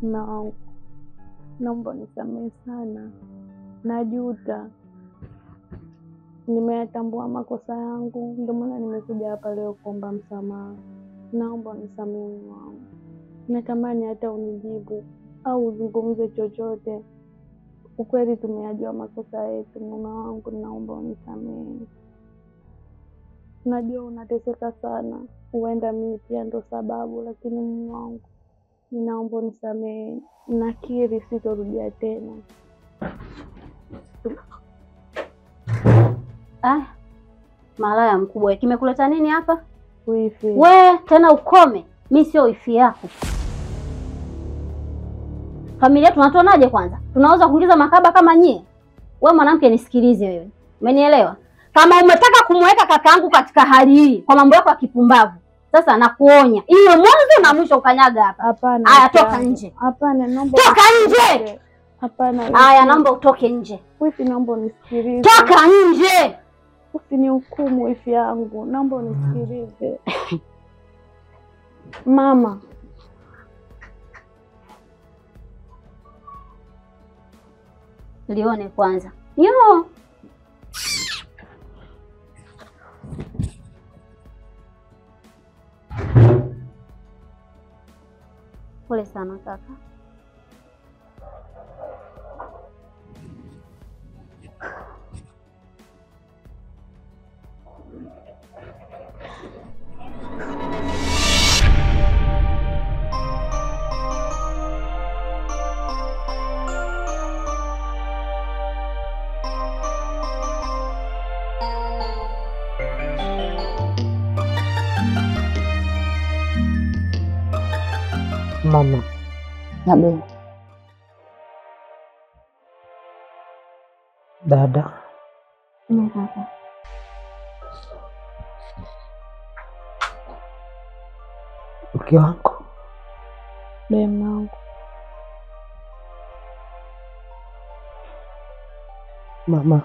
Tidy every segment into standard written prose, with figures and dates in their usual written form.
Na naomba nisamehe sana. Najuta. Nimeyatambua makosa yangu, ndio maana nimekuja hapa leo kuomba msamaha. Naomba nisamehe wangu. Natamani hata unijibu au uzungumze chochote. Ukweli tumeyajua makosa yetu, mume wangu, naomba unisamehe. Najua unateseka sana. Huenda mimi pia ndo sababu, lakini mume wangu, ninaomba unisamehe. Nakiri sitorudia tena. Malaya mkubwa, kimekuleta nini hapa? Wifi. We, tena ukome. Mimi sio wifi yako. Familia tunatonaje kwanza? Tunaweza kuingiza makaba kama nyie? Wewe mwanamke nisikilize wewe. Umenielewa? Kama umetaka kumweka kakaangu katika hali hii kwa mambo yako ya kipumbavu, sasa nakuonya. Iwe mwanzo na mwisho ukanyaga hapa. Hapana. Haya, toka nje. Hapana, naomba. Toka nje. Hapana. Haya, naomba utoke nje. Wifi, naomba unisikilize. Toka nje. Usinihukumu wifi yangu. Naomba unisikilize. Mama. Lione kwanza. Yo. Pole sana kaka. Mama. Nabe. Dada. Kaka. Mke wangu. Demu wangu. Mama.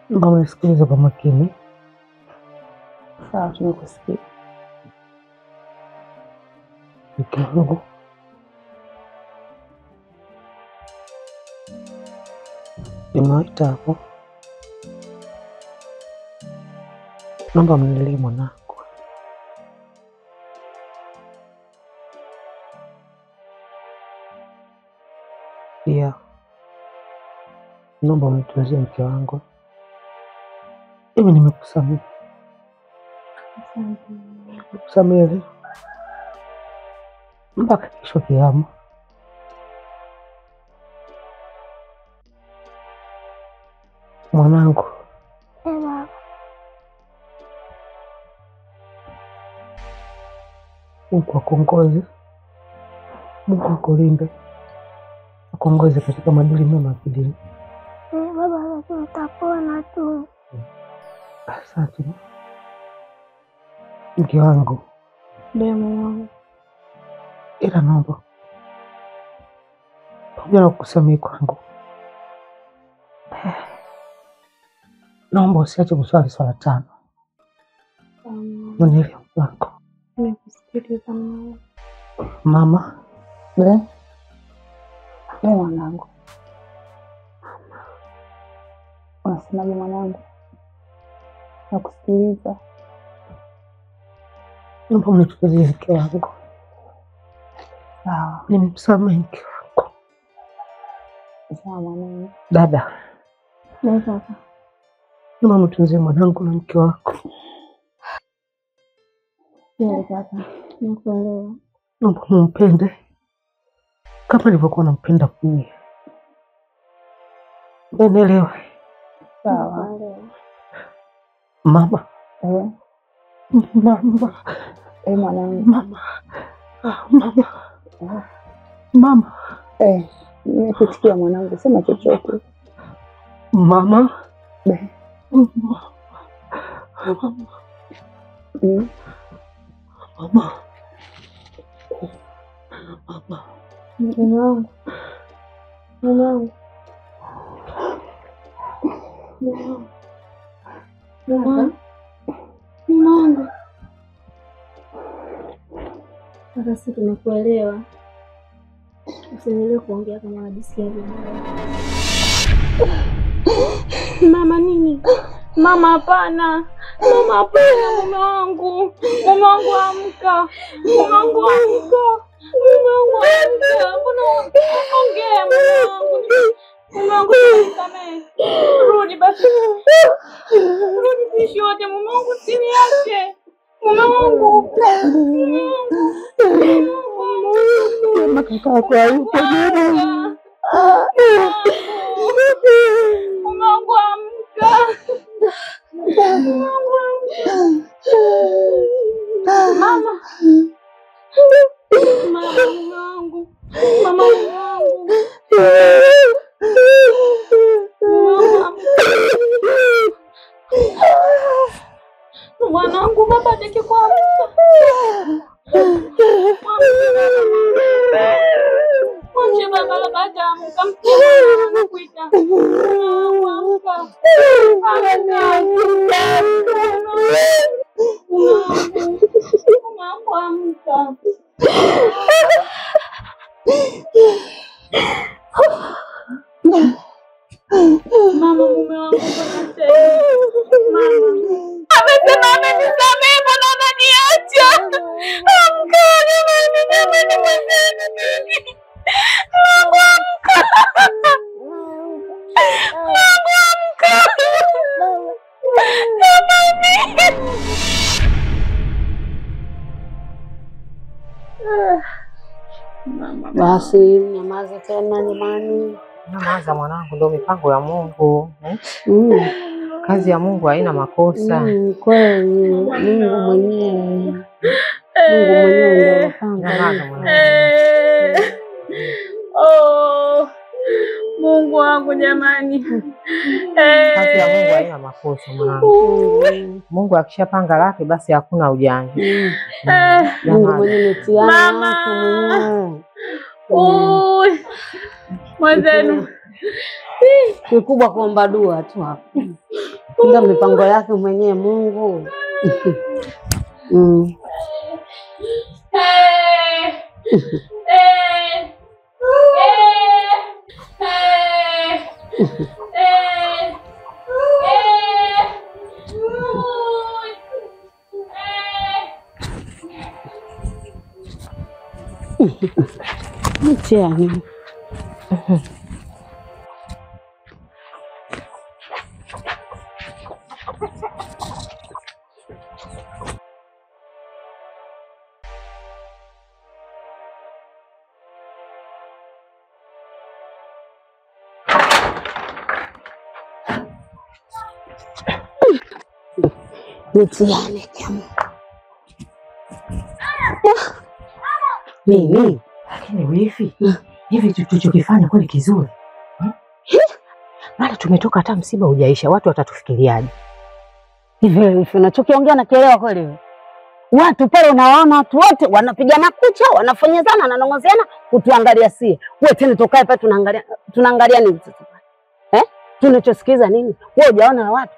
Mbona nisikilize kwa makini? Sawa, tumekusikia. Mke wangu. Nimewaita hapo. Naomba mnilee mwanangu. Pia naomba mnitunzie mke wangu. Mimi nimekusamehe. Asante. Nimekusamehe mpaka kesho kiama. Mwanangu. Baba. Mungu akuongoze. Mungu akulinde. Akuongoze katika maadili mema kidini. Baba, lakini utapona tu. Asante. Mke wangu. Demu wangu. Ila naomba pamoja na kukusamehe kwangu, naomba usiache kuswali swala 5. Unielewa wako. Nikusikiliza mama. Mama. Mwanangu. Unasemaje mwanangu? Nakusikiliza. Naomba mnichukulie mke wangu. Sawa. Nimsamehe mke wangu. Sawa mwanangu. Dada. Kaka. Naomba mtunzie mwanangu na mke wako. Ndio kaka. Nakuelewa. Naomba mumpende kama nilivyokuwa nampenda mimi. Unielewa? Sawa. Mama. Mama. Mwanangu. Mama. Mama. Nimekusikia mwanangu, sema chochote. Mama. Mama. Mama. Mwanangu. Mwanangu. Mwanangu. Sasa tumekuelewa. usiendelee kuongea kama unajisikia vibaya. Mama nini? Mama hapana. Mama hapana, mume wangu. Mume wangu amka. Mume wangu amka. Mume wangu amka. Mbona ongea mume wangu? Mume wangu nisamehe. Rudi basi. Rudi tuishi wote mume wangu, usiniache. Mume wangu. Mama kaka kwa yupo jana. Mume wangu amka. Mama. Mama wangu. Mwanangu baba ataki kuamka. Mwamshe baba la baada amka mkuita. Amka. Amka. Mama mume wangu anasema. Mama. Amesema amenisamehe, mbona unaniacha? Amka jamani, jamani mwenzenu. Mungu amka. Mungu amka. Jamani. Basi nyamaza tena jamani. Nyamaza mwanangu, ndio mipango ya Mungu. Kazi ya Mungu haina makosa. Kweli Mungu mwenyewe. Mungu mwenyewe ndio panga. Nyamaza mwanangu. Oh, Mungu wangu jamani. Kazi ya Mungu haina makosa mwanangu. Mungu akishapanga lake basi hakuna ujanja. Mungu mwenyewe mtiani wake mwenyewe. Mwenzenu. Kikubwa kuomba dua tu hapo. Ndio mipango yake mwenyewe Mungu. Mtiani. Mtiani jamu. Mimi Lakini hivi tulichokifanya kweli kizuri? Maana tumetoka hata msiba hujaisha, watu watatufikiriaje? Hivi unachokiongea nakielewa kweli? Watu pale unawaona watu wote wanapigana kucha, wanafanyezana, wananongozeana kutuangalia sie. Wewe tena tukae pale tunaangalia nini sasa? Tunachosikiza nini? Wewe hujaona watu?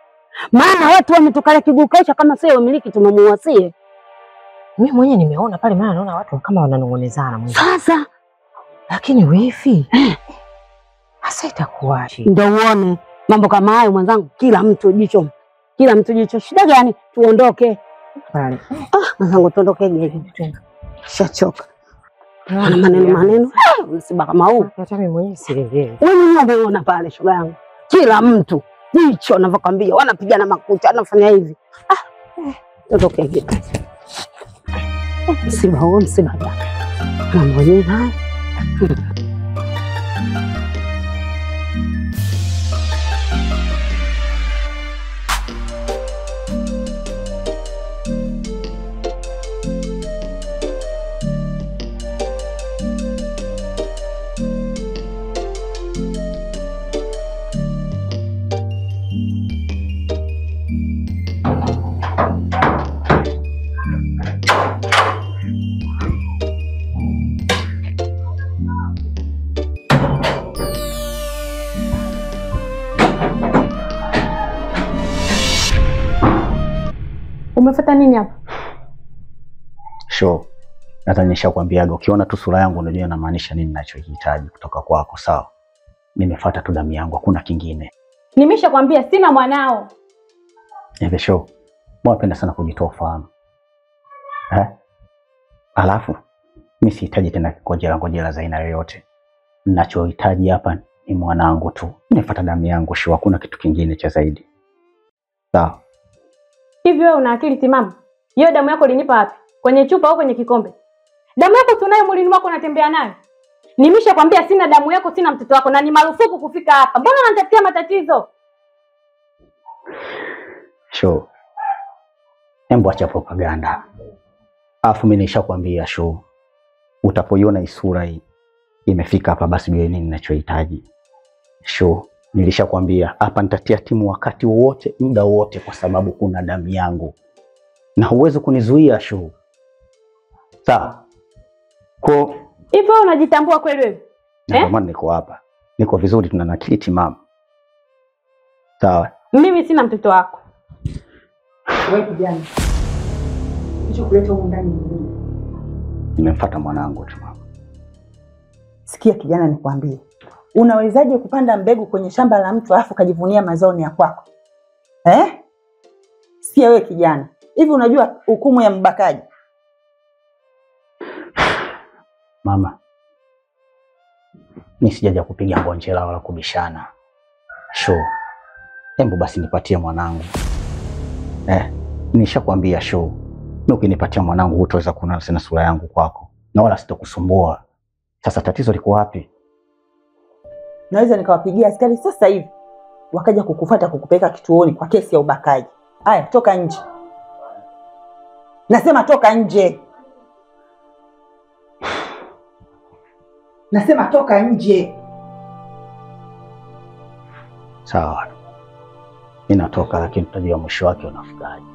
Maana watu wametukala kigukaisha kama sio wamiliki tumemuasie. Mimi mwenyewe nimeona pale, maana naona watu kama wananongonezana mwenyewe. Sasa Lakini wifi hasa itakuwaje? ndio uone mambo kama hayo mwanangu, kila mtu jicho. Shida gani? Tuondoke. Pale. Mwanangu tuondoke gari. Shachoka. Ana maneno. Msiba kama huu. Hata mimi mwenyewe sielewi. Wewe unaona pale shoga yangu. Kila mtu jicho anavyokwambia, wanapigana makucha, wanafanya hivi. Tuondoke gari. Msiba gani? Mambo yenyewe haya. Umefuata nini hapa? Show. Nadhani nishakwambiaga, ukiona tu sura yangu unajua inamaanisha nini ninachohitaji kutoka kwako, sawa? Nimefuata tu damu yangu, hakuna kingine. Nimeshakwambia sina mwanao. Hivi show, mwapenda sana kujitoa ufahamu. Alafu mimi sihitaji tena ngojela za aina yoyote. Ninachohitaji hapa ni mwanangu tu. Nimefuata damu yangu, show, hakuna kitu kingine cha zaidi. Sawa? Hivi wewe una akili timamu? Hiyo damu yako linipa wapi? Kwenye chupa au kwenye kikombe? Damu yako tunayo mwilini wako, unatembea nayo. Nimeshakwambia sina damu yako, sina mtoto wako, na ni marufuku kufika hapa. Mbona unanitafutia matatizo? Show, Embo acha propaganda. Alafu mimi nishakwambia show, utapoiona isura hii imefika hapa basi ndio nini ninachohitaji. Show, nilishakwambia hapa nitatia timu wakati wote, muda wote, kwa sababu kuna damu yangu. Na huwezi kunizuia show. Sawa? Kwa hivyo unajitambua kweli wewe? Ndio maana niko hapa. Niko vizuri, tuna akili timamu. Sawa? Mimi sina mtoto wako. Wewe kijana, hicho kuleta huko ndani nini? Nimemfuata mwanangu tu mama. Sikia kijana, nikwambie. Unawezaje kupanda mbegu kwenye shamba la mtu alafu kajivunia mazao ya kwako? Sikia wewe kijana, hivi unajua hukumu ya mbakaji? Mama, mimi sijaja kupiga ngonjera wala kubishana. Show, Embo basi nipatie mwanangu. Nishakwambia show, mimi ukinipatia mwanangu hutaweza kuona tena sura yangu kwako, na wala sitakusumbua. Sasa tatizo liko wapi? Naweza nikawapigia askari sasa hivi wakaja kukufuata kukupeleka kituoni kwa kesi ya ubakaji. Haya, toka nje. Nasema toka nje. Nasema toka nje. Sawa. Mimi natoka, lakini tutajua mwisho wake unafikaje.